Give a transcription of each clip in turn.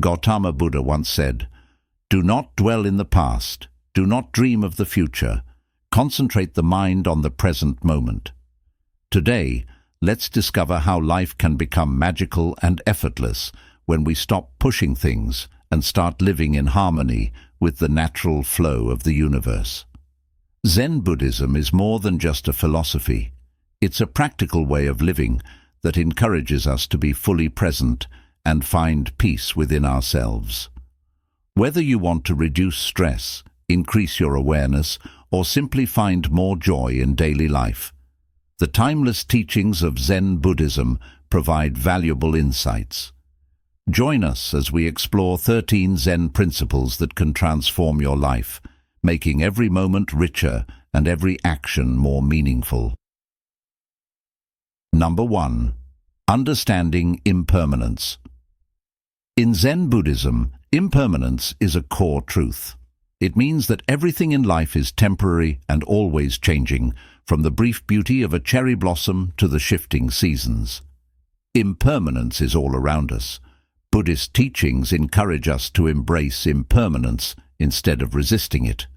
Gautama Buddha once said, "Do not dwell in the past, do not dream of the future, concentrate the mind on the present moment." Today, let's discover how life can become magical and effortless when we stop pushing things and start living in harmony with the natural flow of the universe. Zen Buddhism is more than just a philosophy. It's a practical way of living that encourages us to be fully present and find peace within ourselves. Whether you want to reduce stress, increase your awareness, or simply find more joy in daily life, the timeless teachings of Zen Buddhism provide valuable insights. Join us as we explore 13 Zen principles that can transform your life, making every moment richer and every action more meaningful. Number 1. Understanding impermanence. In Zen Buddhism, impermanence is a core truth. It means that everything in life is temporary and always changing, from the brief beauty of a cherry blossom to the shifting seasons. Impermanence is all around us. Buddhist teachings encourage us to embrace impermanence instead of resisting it.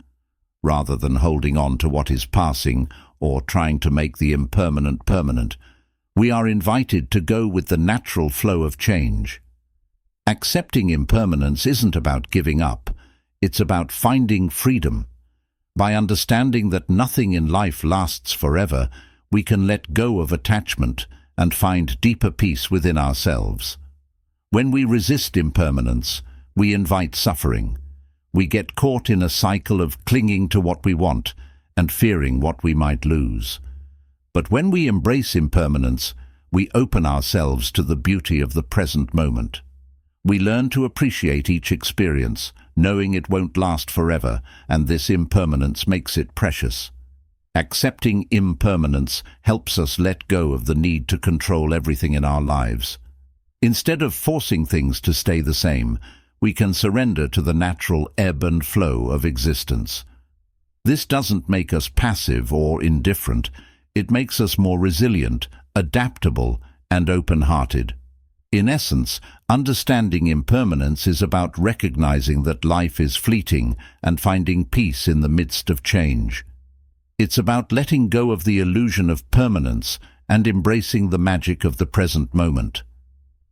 Rather than holding on to what is passing or trying to make the impermanent permanent, we are invited to go with the natural flow of change. Accepting impermanence isn't about giving up, it's about finding freedom. By understanding that nothing in life lasts forever, we can let go of attachment and find deeper peace within ourselves. When we resist impermanence, we invite suffering. We get caught in a cycle of clinging to what we want and fearing what we might lose. But when we embrace impermanence, we open ourselves to the beauty of the present moment. We learn to appreciate each experience, knowing it won't last forever, and this impermanence makes it precious. Accepting impermanence helps us let go of the need to control everything in our lives. Instead of forcing things to stay the same, we can surrender to the natural ebb and flow of existence. This doesn't make us passive or indifferent. It makes us more resilient, adaptable, and open-hearted. In essence, understanding impermanence is about recognizing that life is fleeting and finding peace in the midst of change. It's about letting go of the illusion of permanence and embracing the magic of the present moment.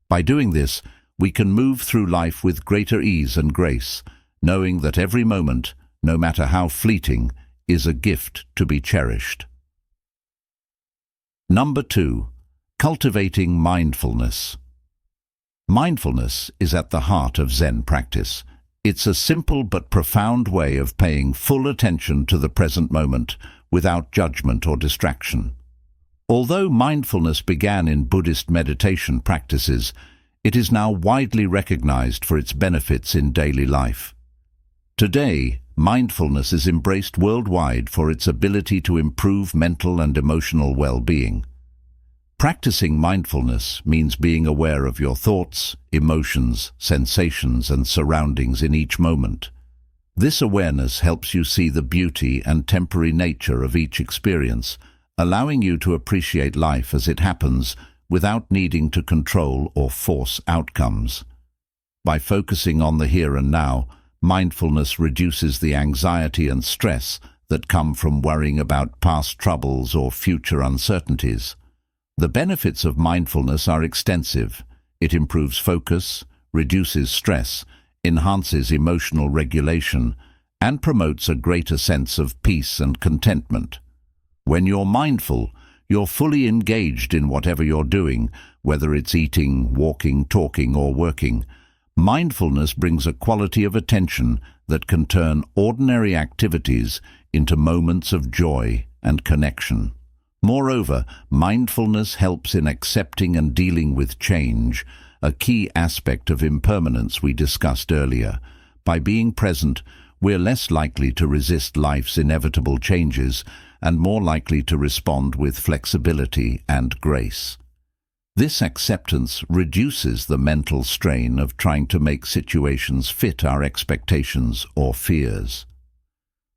By doing this, we can move through life with greater ease and grace, knowing that every moment, no matter how fleeting, is a gift to be cherished. Number 2. Cultivating mindfulness. Mindfulness is at the heart of Zen practice. It's a simple but profound way of paying full attention to the present moment without judgment or distraction. Although mindfulness began in Buddhist meditation practices, it is now widely recognized for its benefits in daily life. Today, mindfulness is embraced worldwide for its ability to improve mental and emotional well-being. Practicing mindfulness means being aware of your thoughts, emotions, sensations, and surroundings in each moment. This awareness helps you see the beauty and temporary nature of each experience, allowing you to appreciate life as it happens without needing to control or force outcomes. By focusing on the here and now, mindfulness reduces the anxiety and stress that come from worrying about past troubles or future uncertainties. The benefits of mindfulness are extensive. It improves focus, reduces stress, enhances emotional regulation, and promotes a greater sense of peace and contentment. When you're mindful, you're fully engaged in whatever you're doing, whether it's eating, walking, talking, or working. Mindfulness brings a quality of attention that can turn ordinary activities into moments of joy and connection. Moreover, mindfulness helps in accepting and dealing with change, a key aspect of impermanence we discussed earlier. By being present, we're less likely to resist life's inevitable changes and more likely to respond with flexibility and grace. This acceptance reduces the mental strain of trying to make situations fit our expectations or fears.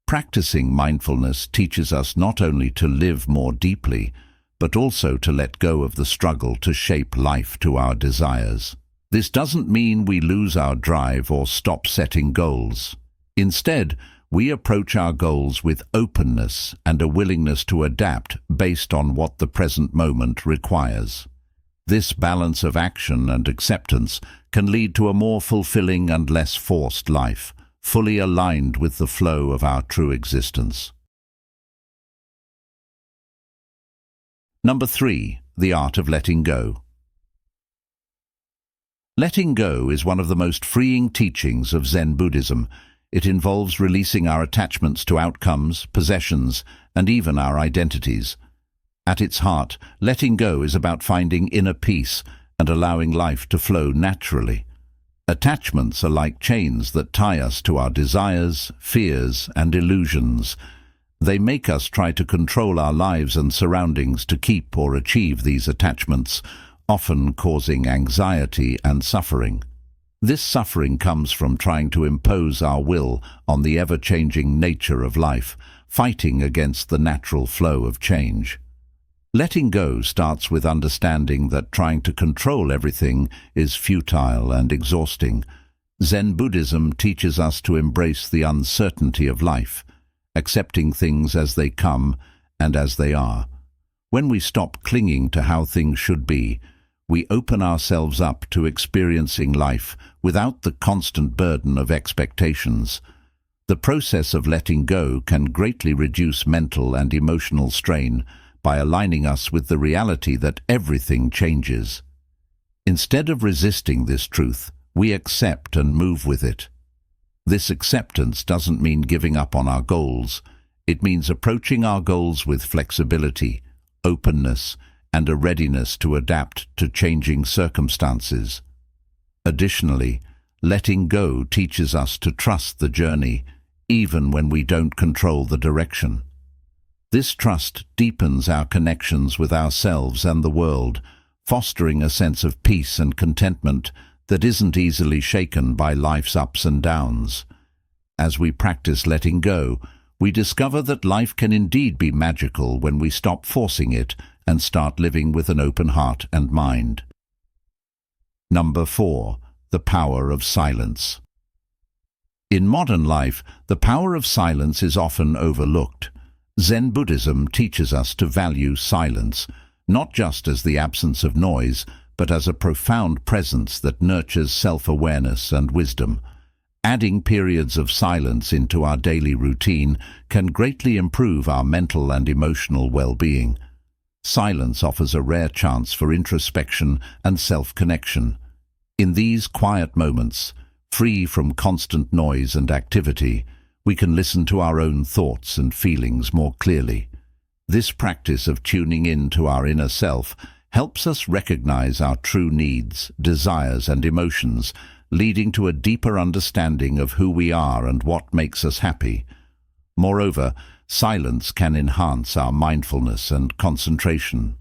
Practicing mindfulness teaches us not only to live more deeply, but also to let go of the struggle to shape life to our desires. This doesn't mean we lose our drive or stop setting goals. Instead, we approach our goals with openness and a willingness to adapt based on what the present moment requires. This balance of action and acceptance can lead to a more fulfilling and less forced life, fully aligned with the flow of our true existence. Number 3, the art of letting go. Letting go is one of the most freeing teachings of Zen Buddhism. It involves releasing our attachments to outcomes, possessions, and even our identities. At its heart, letting go is about finding inner peace and allowing life to flow naturally. Attachments are like chains that tie us to our desires, fears, and illusions. They make us try to control our lives and surroundings to keep or achieve these attachments, often causing anxiety and suffering. This suffering comes from trying to impose our will on the ever-changing nature of life, fighting against the natural flow of change. Letting go starts with understanding that trying to control everything is futile and exhausting. Zen Buddhism teaches us to embrace the uncertainty of life, accepting things as they come and as they are. When we stop clinging to how things should be, we open ourselves up to experiencing life without the constant burden of expectations. The process of letting go can greatly reduce mental and emotional strain by aligning us with the reality that everything changes. Instead of resisting this truth, we accept and move with it. This acceptance doesn't mean giving up on our goals. It means approaching our goals with flexibility, openness, and a readiness to adapt to changing circumstances. Additionally, letting go teaches us to trust the journey, even when we don't control the direction. This trust deepens our connections with ourselves and the world, fostering a sense of peace and contentment that isn't easily shaken by life's ups and downs. As we practice letting go, we discover that life can indeed be magical when we stop forcing it and start living with an open heart and mind. Number 4, the power of silence. In modern life, the power of silence is often overlooked. Zen Buddhism teaches us to value silence, not just as the absence of noise, but as a profound presence that nurtures self-awareness and wisdom. Adding periods of silence into our daily routine can greatly improve our mental and emotional well-being. Silence offers a rare chance for introspection and self-connection. In these quiet moments, free from constant noise and activity, we can listen to our own thoughts and feelings more clearly. This practice of tuning in to our inner self helps us recognize our true needs, desires, and emotions, leading to a deeper understanding of who we are and what makes us happy. Moreover, silence can enhance our mindfulness and concentration.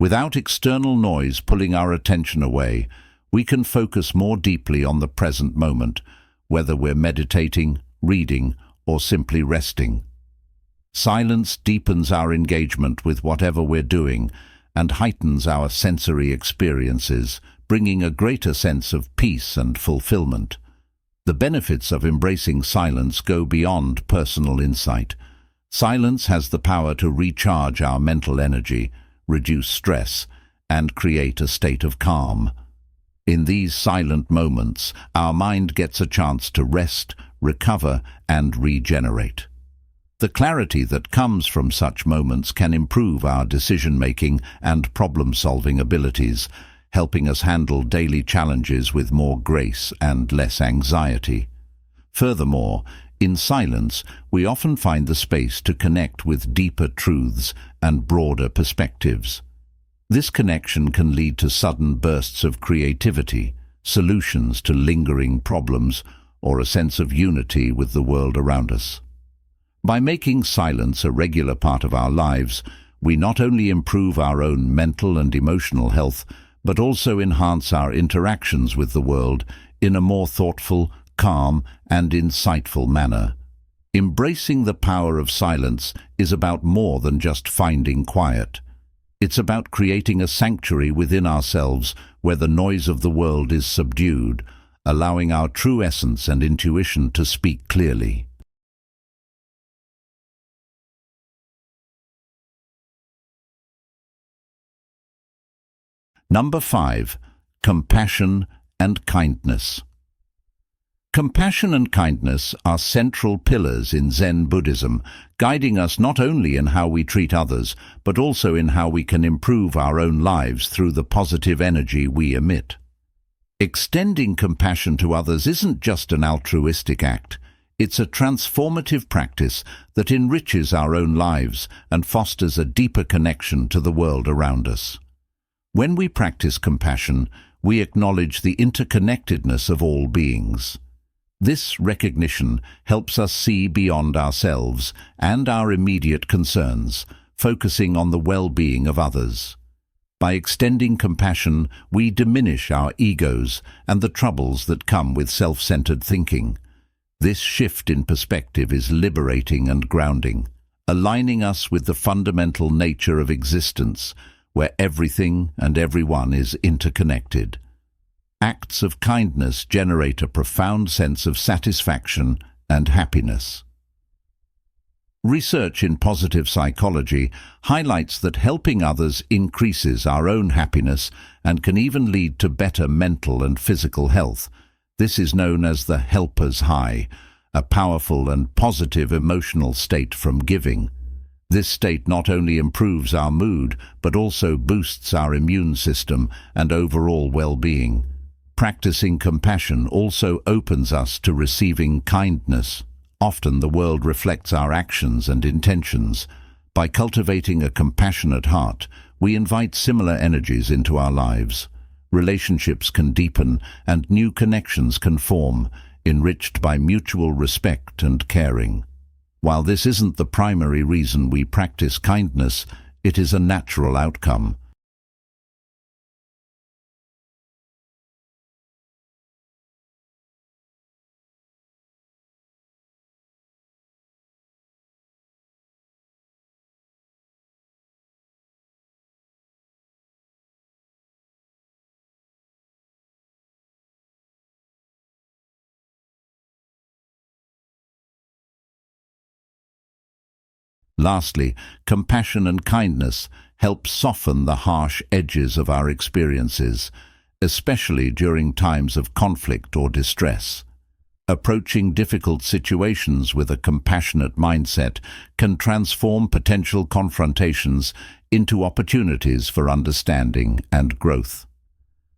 Without external noise pulling our attention away, we can focus more deeply on the present moment, whether we're meditating, reading, or simply resting. Silence deepens our engagement with whatever we're doing and heightens our sensory experiences, bringing a greater sense of peace and fulfillment. The benefits of embracing silence go beyond personal insight. Silence has the power to recharge our mental energy, reduce stress, and create a state of calm. In these silent moments, our mind gets a chance to rest, recover, and regenerate. The clarity that comes from such moments can improve our decision-making and problem-solving abilities, helping us handle daily challenges with more grace and less anxiety. Furthermore, in silence, we often find the space to connect with deeper truths and broader perspectives. This connection can lead to sudden bursts of creativity, solutions to lingering problems, or a sense of unity with the world around us. By making silence a regular part of our lives, we not only improve our own mental and emotional health, but also enhance our interactions with the world in a more thoughtful, calm, and insightful manner. Embracing the power of silence is about more than just finding quiet. It's about creating a sanctuary within ourselves where the noise of the world is subdued, allowing our true essence and intuition to speak clearly. Number 5. Compassion and kindness. Compassion and kindness are central pillars in Zen Buddhism, guiding us not only in how we treat others, but also in how we can improve our own lives through the positive energy we emit. Extending compassion to others isn't just an altruistic act. It's a transformative practice that enriches our own lives and fosters a deeper connection to the world around us. When we practice compassion, we acknowledge the interconnectedness of all beings. This recognition helps us see beyond ourselves and our immediate concerns, focusing on the well-being of others. By extending compassion, we diminish our egos and the troubles that come with self-centered thinking. This shift in perspective is liberating and grounding, aligning us with the fundamental nature of existence, where everything and everyone is interconnected. Acts of kindness generate a profound sense of satisfaction and happiness. Research in positive psychology highlights that helping others increases our own happiness and can even lead to better mental and physical health. This is known as the helper's high, a powerful and positive emotional state from giving. This state not only improves our mood, but also boosts our immune system and overall well-being. Practicing compassion also opens us to receiving kindness. Often the world reflects our actions and intentions. By cultivating a compassionate heart, we invite similar energies into our lives. Relationships can deepen and new connections can form, enriched by mutual respect and caring. While this isn't the primary reason we practice kindness, it is a natural outcome. Lastly, compassion and kindness help soften the harsh edges of our experiences, especially during times of conflict or distress. Approaching difficult situations with a compassionate mindset can transform potential confrontations into opportunities for understanding and growth.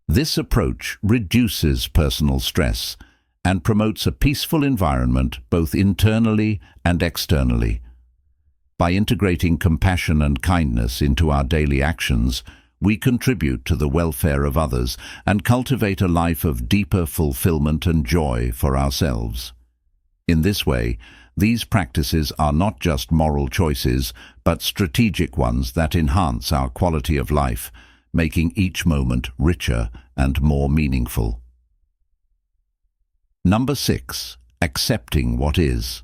This approach reduces personal stress and promotes a peaceful environment both internally and externally. By integrating compassion and kindness into our daily actions, we contribute to the welfare of others and cultivate a life of deeper fulfillment and joy for ourselves. In this way, these practices are not just moral choices, but strategic ones that enhance our quality of life, making each moment richer and more meaningful. Number 6. Accepting what is.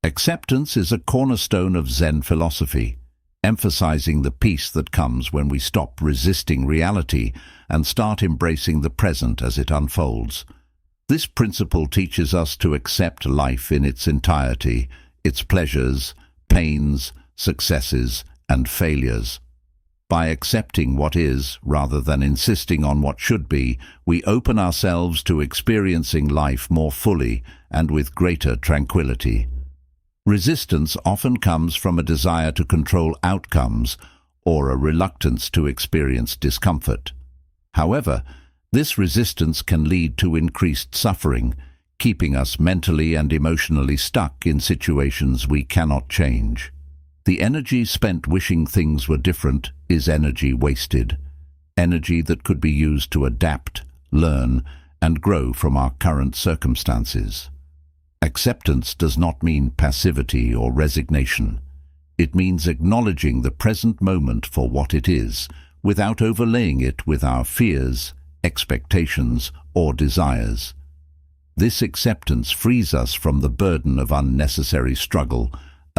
Acceptance is a cornerstone of Zen philosophy, emphasizing the peace that comes when we stop resisting reality and start embracing the present as it unfolds. This principle teaches us to accept life in its entirety, its pleasures, pains, successes, and failures. By accepting what is, rather than insisting on what should be, we open ourselves to experiencing life more fully and with greater tranquility. Resistance often comes from a desire to control outcomes or a reluctance to experience discomfort. However, this resistance can lead to increased suffering, keeping us mentally and emotionally stuck in situations we cannot change. The energy spent wishing things were different is energy wasted, energy that could be used to adapt, learn, and grow from our current circumstances. Acceptance does not mean passivity or resignation. It means acknowledging the present moment for what it is, without overlaying it with our fears, expectations, or desires. This acceptance frees us from the burden of unnecessary struggle,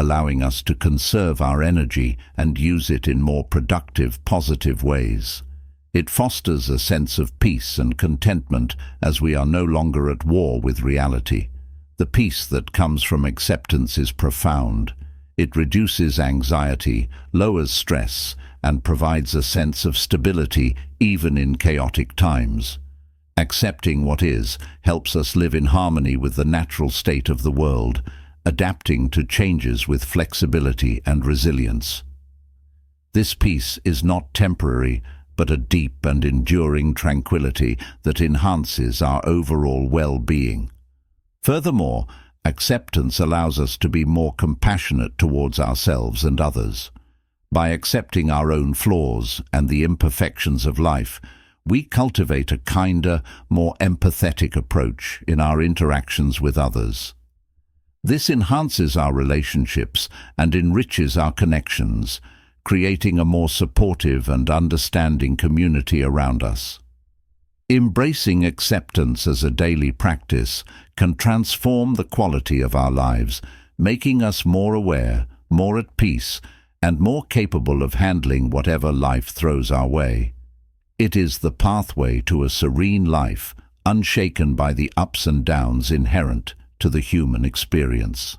allowing us to conserve our energy and use it in more productive, positive ways. It fosters a sense of peace and contentment as we are no longer at war with reality. The peace that comes from acceptance is profound. It reduces anxiety, lowers stress, and provides a sense of stability even in chaotic times. Accepting what is helps us live in harmony with the natural state of the world, adapting to changes with flexibility and resilience. This peace is not temporary, but a deep and enduring tranquility that enhances our overall well-being. Furthermore, acceptance allows us to be more compassionate towards ourselves and others. By accepting our own flaws and the imperfections of life, we cultivate a kinder, more empathetic approach in our interactions with others. This enhances our relationships and enriches our connections, creating a more supportive and understanding community around us. Embracing acceptance as a daily practice can transform the quality of our lives, making us more aware, more at peace, and more capable of handling whatever life throws our way. It is the pathway to a serene life, unshaken by the ups and downs inherent to the human experience.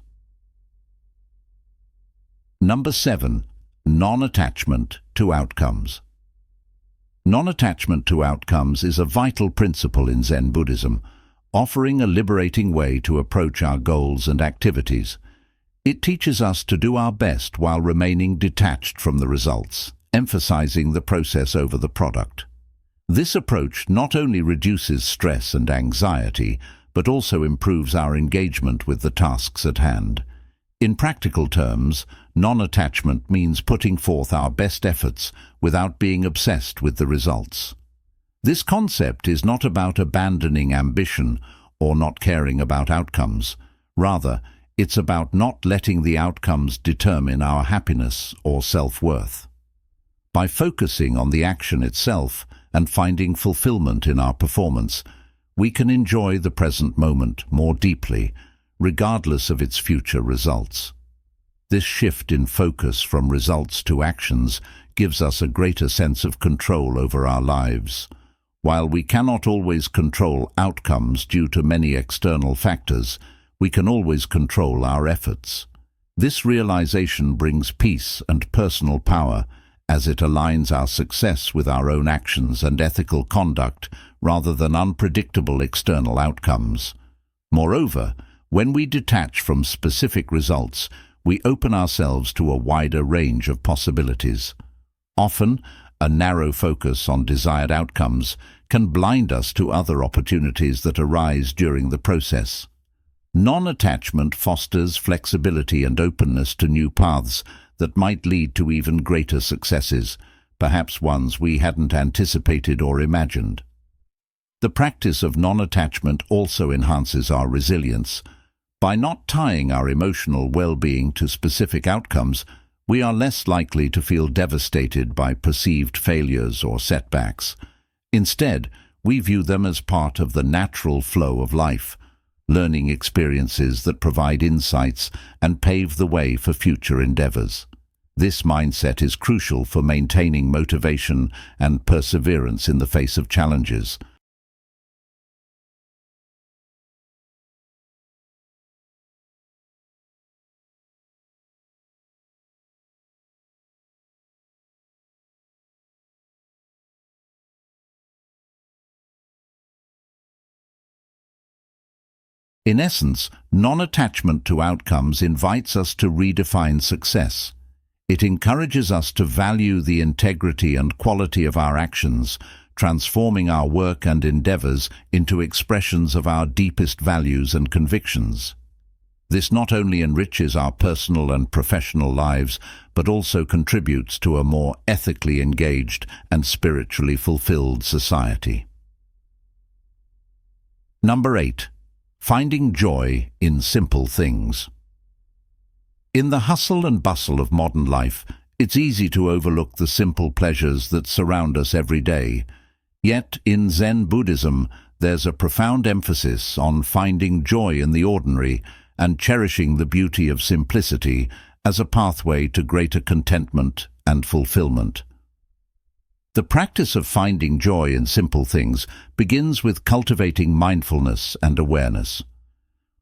Number 7. Non-attachment to outcomes. Non-attachment to outcomes is a vital principle in Zen Buddhism, offering a liberating way to approach our goals and activities. It teaches us to do our best while remaining detached from the results, emphasizing the process over the product. This approach not only reduces stress and anxiety, but also improves our engagement with the tasks at hand. In practical terms, non-attachment means putting forth our best efforts without being obsessed with the results. This concept is not about abandoning ambition or not caring about outcomes. Rather, it's about not letting the outcomes determine our happiness or self-worth. By focusing on the action itself and finding fulfillment in our performance, we can enjoy the present moment more deeply, regardless of its future results. This shift in focus from results to actions gives us a greater sense of control over our lives. While we cannot always control outcomes due to many external factors, we can always control our efforts. This realization brings peace and personal power, as it aligns our success with our own actions and ethical conduct rather than unpredictable external outcomes. Moreover, when we detach from specific results, we open ourselves to a wider range of possibilities. Often, a narrow focus on desired outcomes can blind us to other opportunities that arise during the process. Non-attachment fosters flexibility and openness to new paths that might lead to even greater successes, perhaps ones we hadn't anticipated or imagined. The practice of non-attachment also enhances our resilience. By not tying our emotional well-being to specific outcomes, we are less likely to feel devastated by perceived failures or setbacks. Instead, we view them as part of the natural flow of life, learning experiences that provide insights and pave the way for future endeavors. This mindset is crucial for maintaining motivation and perseverance in the face of challenges. In essence, non-attachment to outcomes invites us to redefine success. It encourages us to value the integrity and quality of our actions, transforming our work and endeavors into expressions of our deepest values and convictions. This not only enriches our personal and professional lives, but also contributes to a more ethically engaged and spiritually fulfilled society. Number 8. Finding joy in simple things. In the hustle and bustle of modern life, it's easy to overlook the simple pleasures that surround us every day. Yet, in Zen Buddhism, there's a profound emphasis on finding joy in the ordinary and cherishing the beauty of simplicity as a pathway to greater contentment and fulfillment. The practice of finding joy in simple things begins with cultivating mindfulness and awareness.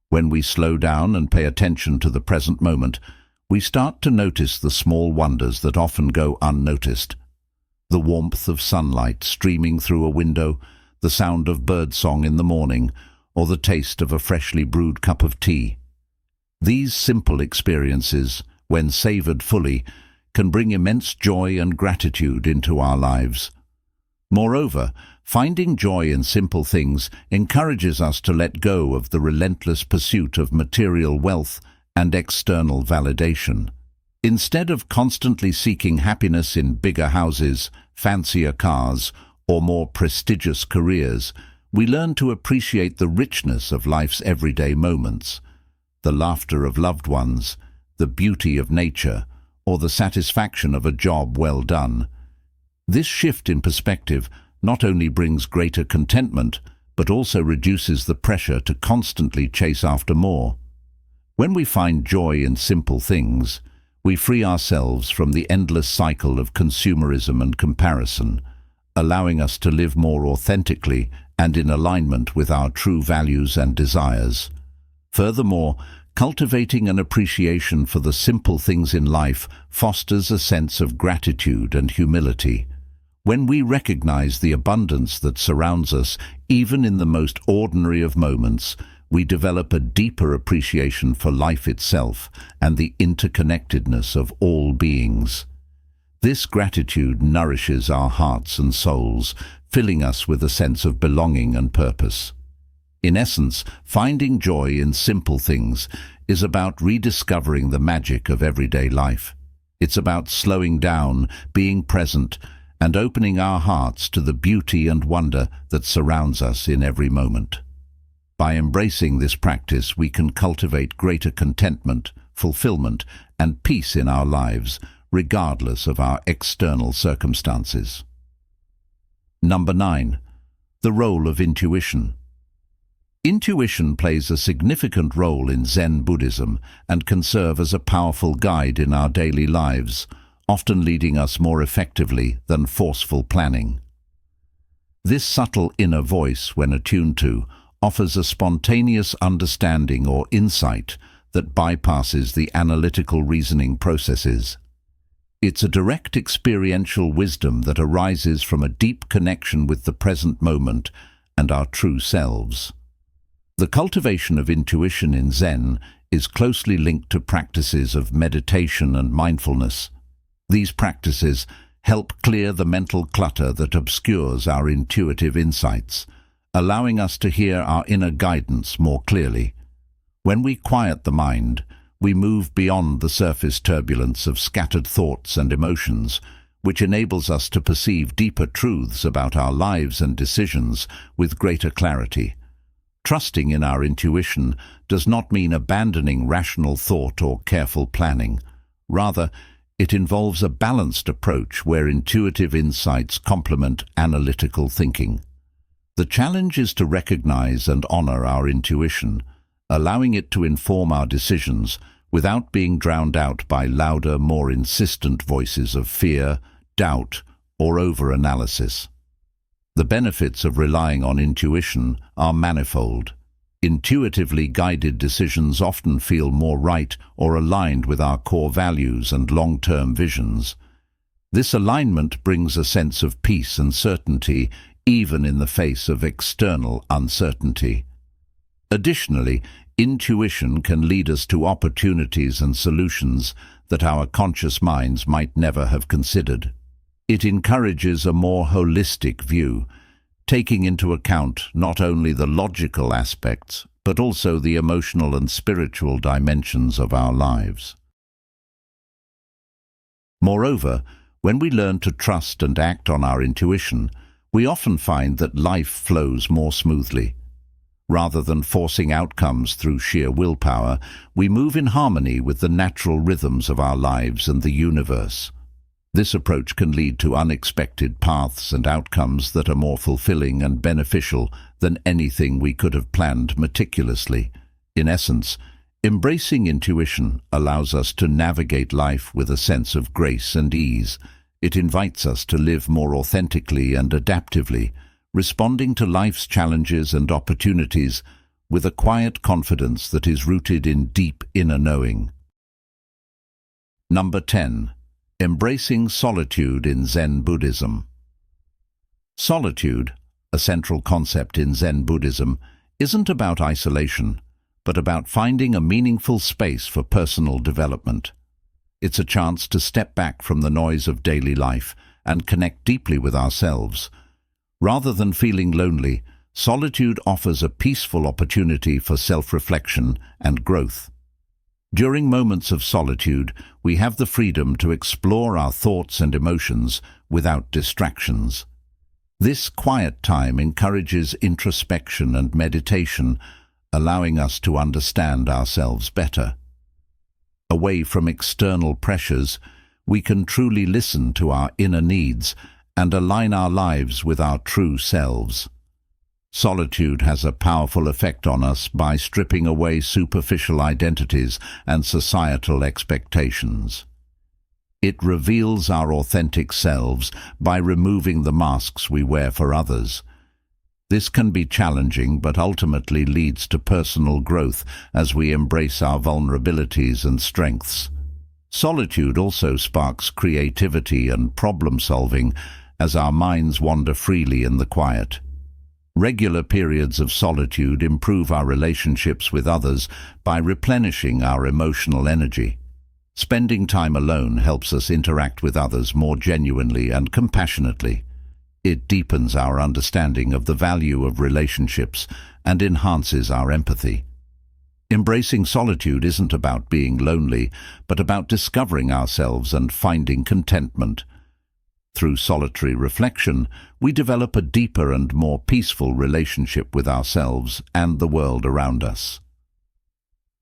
When we slow down and pay attention to the present moment, we start to notice the small wonders that often go unnoticed. The warmth of sunlight streaming through a window, the sound of birdsong in the morning, or the taste of a freshly brewed cup of tea. These simple experiences, when savoured fully, can bring immense joy and gratitude into our lives. Moreover, finding joy in simple things encourages us to let go of the relentless pursuit of material wealth and external validation. Instead of constantly seeking happiness in bigger houses, fancier cars, or more prestigious careers, we learn to appreciate the richness of life's everyday moments, the laughter of loved ones, the beauty of nature, or the satisfaction of a job well done. This shift in perspective not only brings greater contentment, but also reduces the pressure to constantly chase after more. When we find joy in simple things, we free ourselves from the endless cycle of consumerism and comparison, allowing us to live more authentically and in alignment with our true values and desires. Furthermore, cultivating an appreciation for the simple things in life fosters a sense of gratitude and humility. When we recognize the abundance that surrounds us, even in the most ordinary of moments, we develop a deeper appreciation for life itself and the interconnectedness of all beings. This gratitude nourishes our hearts and souls, filling us with a sense of belonging and purpose. In essence, finding joy in simple things is about rediscovering the magic of everyday life. It's about slowing down, being present, and opening our hearts to the beauty and wonder that surrounds us in every moment. By embracing this practice, we can cultivate greater contentment, fulfillment, and peace in our lives, regardless of our external circumstances. Number 9. The role of intuition. Intuition plays a significant role in Zen Buddhism and can serve as a powerful guide in our daily lives, often leading us more effectively than forceful planning. This subtle inner voice, when attuned to, offers a spontaneous understanding or insight that bypasses the analytical reasoning processes. It's a direct experiential wisdom that arises from a deep connection with the present moment and our true selves. The cultivation of intuition in Zen is closely linked to practices of meditation and mindfulness. These practices help clear the mental clutter that obscures our intuitive insights, allowing us to hear our inner guidance more clearly. When we quiet the mind, we move beyond the surface turbulence of scattered thoughts and emotions, which enables us to perceive deeper truths about our lives and decisions with greater clarity. Trusting in our intuition does not mean abandoning rational thought or careful planning. Rather, it involves a balanced approach where intuitive insights complement analytical thinking. The challenge is to recognize and honor our intuition, allowing it to inform our decisions without being drowned out by louder, more insistent voices of fear, doubt, or over-analysis. The benefits of relying on intuition are manifold. Intuitively guided decisions often feel more right or aligned with our core values and long-term visions. This alignment brings a sense of peace and certainty even in the face of external uncertainty. Additionally, intuition can lead us to opportunities and solutions that our conscious minds might never have considered. It encourages a more holistic view, taking into account not only the logical aspects, but also the emotional and spiritual dimensions of our lives. Moreover, when we learn to trust and act on our intuition, we often find that life flows more smoothly. Rather than forcing outcomes through sheer willpower, we move in harmony with the natural rhythms of our lives and the universe. This approach can lead to unexpected paths and outcomes that are more fulfilling and beneficial than anything we could have planned meticulously. In essence, Embracing intuition allows us to navigate life with a sense of grace and ease. It invites us to live more authentically and adaptively, responding to life's challenges and opportunities with a quiet confidence that is rooted in deep inner knowing. Number 10. Embracing solitude in Zen Buddhism. Solitude, a central concept in Zen Buddhism, isn't about isolation, but about finding a meaningful space for personal development. It's a chance to step back from the noise of daily life and connect deeply with ourselves. Rather than feeling lonely, solitude offers a peaceful opportunity for self-reflection and growth. During moments of solitude, we have the freedom to explore our thoughts and emotions without distractions. This quiet time encourages introspection and meditation, allowing us to understand ourselves better. Away from external pressures, we can truly listen to our inner needs and align our lives with our true selves. Solitude has a powerful effect on us by stripping away superficial identities and societal expectations. It reveals our authentic selves by removing the masks we wear for others. This can be challenging, but ultimately leads to personal growth as we embrace our vulnerabilities and strengths. Solitude also sparks creativity and problem-solving as our minds wander freely in the quiet. Regular periods of solitude improve our relationships with others by replenishing our emotional energy. Spending time alone helps us interact with others more genuinely and compassionately. It deepens our understanding of the value of relationships and enhances our empathy. Embracing solitude isn't about being lonely, but about discovering ourselves and finding contentment. Through solitary reflection, we develop a deeper and more peaceful relationship with ourselves and the world around us.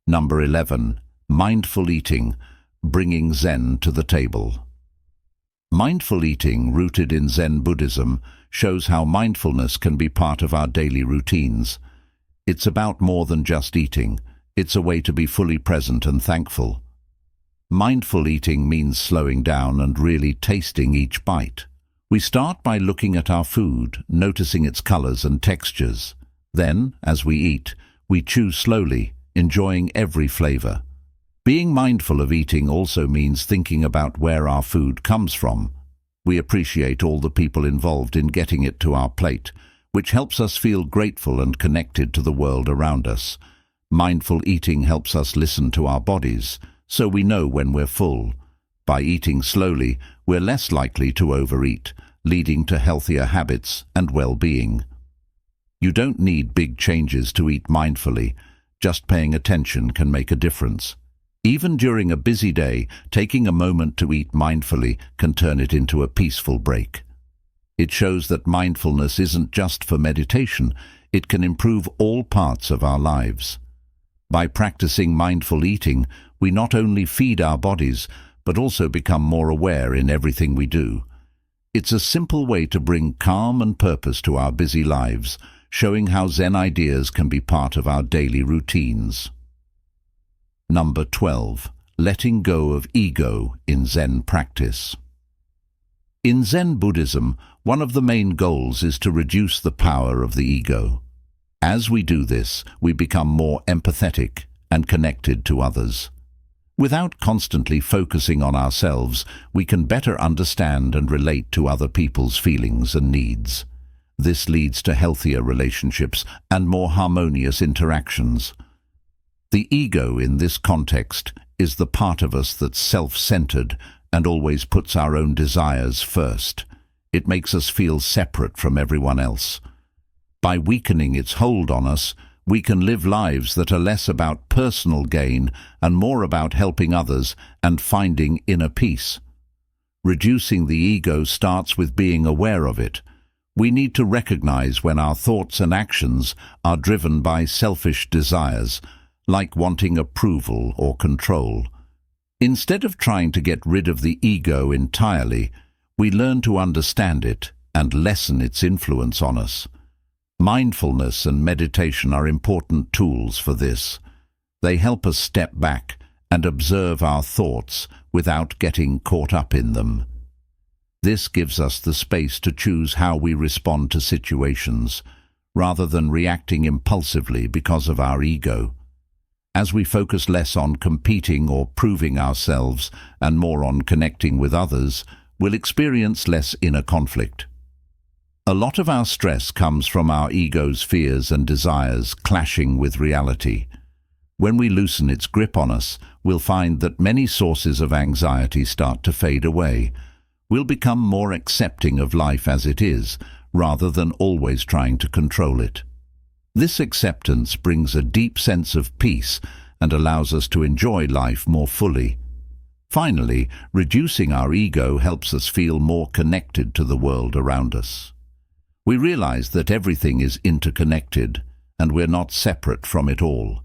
Number 11. Mindful eating, bringing Zen to the table. Mindful eating, rooted in Zen Buddhism, shows how mindfulness can be part of our daily routines. It's about more than just eating. It's a way to be fully present and thankful. Mindful eating means slowing down and really tasting each bite. We start by looking at our food, noticing its colors and textures. Then, as we eat, we chew slowly, enjoying every flavor. Being mindful of eating also means thinking about where our food comes from. We appreciate all the people involved in getting it to our plate, which helps us feel grateful and connected to the world around us. Mindful eating helps us listen to our bodies, so we know when we're full. By eating slowly, we're less likely to overeat, leading to healthier habits and well-being. You don't need big changes to eat mindfully. Just paying attention can make a difference. Even during a busy day, taking a moment to eat mindfully can turn it into a peaceful break. It shows that mindfulness isn't just for meditation, it can improve all parts of our lives. By practicing mindful eating, we not only feed our bodies, but also become more aware in everything we do. It's a simple way to bring calm and purpose to our busy lives, showing how Zen ideas can be part of our daily routines. Number 12. Letting go of ego in Zen practice. In Zen Buddhism, one of the main goals is to reduce the power of the ego. As we do this, we become more empathetic and connected to others. Without constantly focusing on ourselves, we can better understand and relate to other people's feelings and needs. This leads to healthier relationships and more harmonious interactions. The ego in this context is the part of us that's self-centered and always puts our own desires first. It makes us feel separate from everyone else. By weakening its hold on us, we can live lives that are less about personal gain and more about helping others and finding inner peace. Reducing the ego starts with being aware of it. We need to recognize when our thoughts and actions are driven by selfish desires, like wanting approval or control. Instead of trying to get rid of the ego entirely, we learn to understand it and lessen its influence on us. Mindfulness and meditation are important tools for this. They help us step back and observe our thoughts without getting caught up in them. This gives us the space to choose how we respond to situations, rather than reacting impulsively because of our ego. As we focus less on competing or proving ourselves and more on connecting with others, we'll experience less inner conflict. A lot of our stress comes from our ego's fears and desires clashing with reality. When we loosen its grip on us, we'll find that many sources of anxiety start to fade away. We'll become more accepting of life as it is, rather than always trying to control it. This acceptance brings a deep sense of peace and allows us to enjoy life more fully. Finally, reducing our ego helps us feel more connected to the world around us. We realize that everything is interconnected, and we're not separate from it all.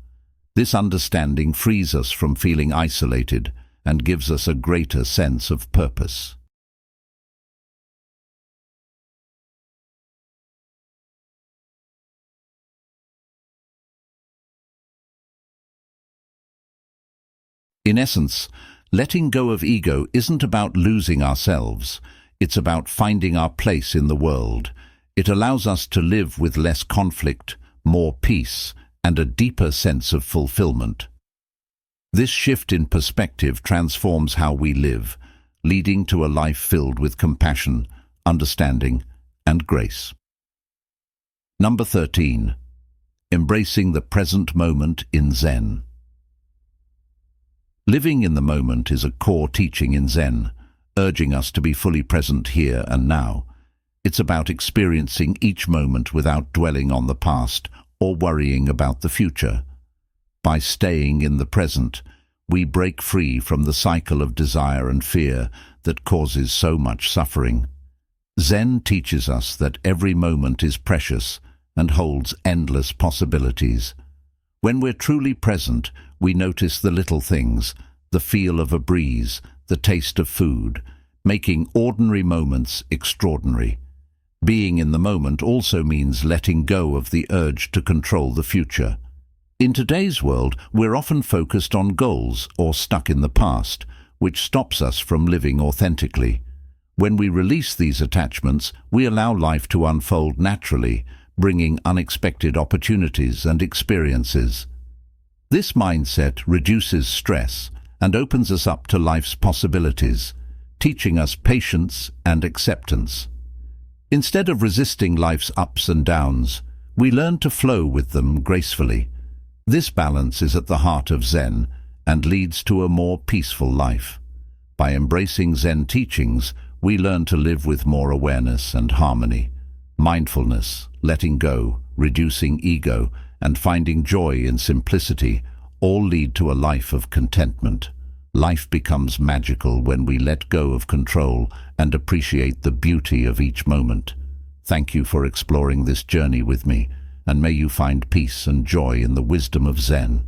This understanding frees us from feeling isolated and gives us a greater sense of purpose. In essence, letting go of ego isn't about losing ourselves. It's about finding our place in the world. It allows us to live with less conflict, more peace, and a deeper sense of fulfillment. This shift in perspective transforms how we live, leading to a life filled with compassion, understanding, and grace. Number 13. Embracing the present moment in Zen. Living in the moment is a core teaching in Zen, urging us to be fully present here and now. It's about experiencing each moment without dwelling on the past or worrying about the future. By staying in the present, we break free from the cycle of desire and fear that causes so much suffering. Zen teaches us that every moment is precious and holds endless possibilities. When we're truly present, we notice the little things, the feel of a breeze, the taste of food, making ordinary moments extraordinary. Being in the moment also means letting go of the urge to control the future. In today's world, we're often focused on goals or stuck in the past, which stops us from living authentically. When we release these attachments, we allow life to unfold naturally, bringing unexpected opportunities and experiences. This mindset reduces stress and opens us up to life's possibilities, teaching us patience and acceptance. Instead of resisting life's ups and downs, we learn to flow with them gracefully. This balance is at the heart of Zen and leads to a more peaceful life. By embracing Zen teachings, we learn to live with more awareness and harmony. Mindfulness, letting go, reducing ego, and finding joy in simplicity all lead to a life of contentment. Life becomes magical when we let go of control and appreciate the beauty of each moment. Thank you for exploring this journey with me, and may you find peace and joy in the wisdom of Zen.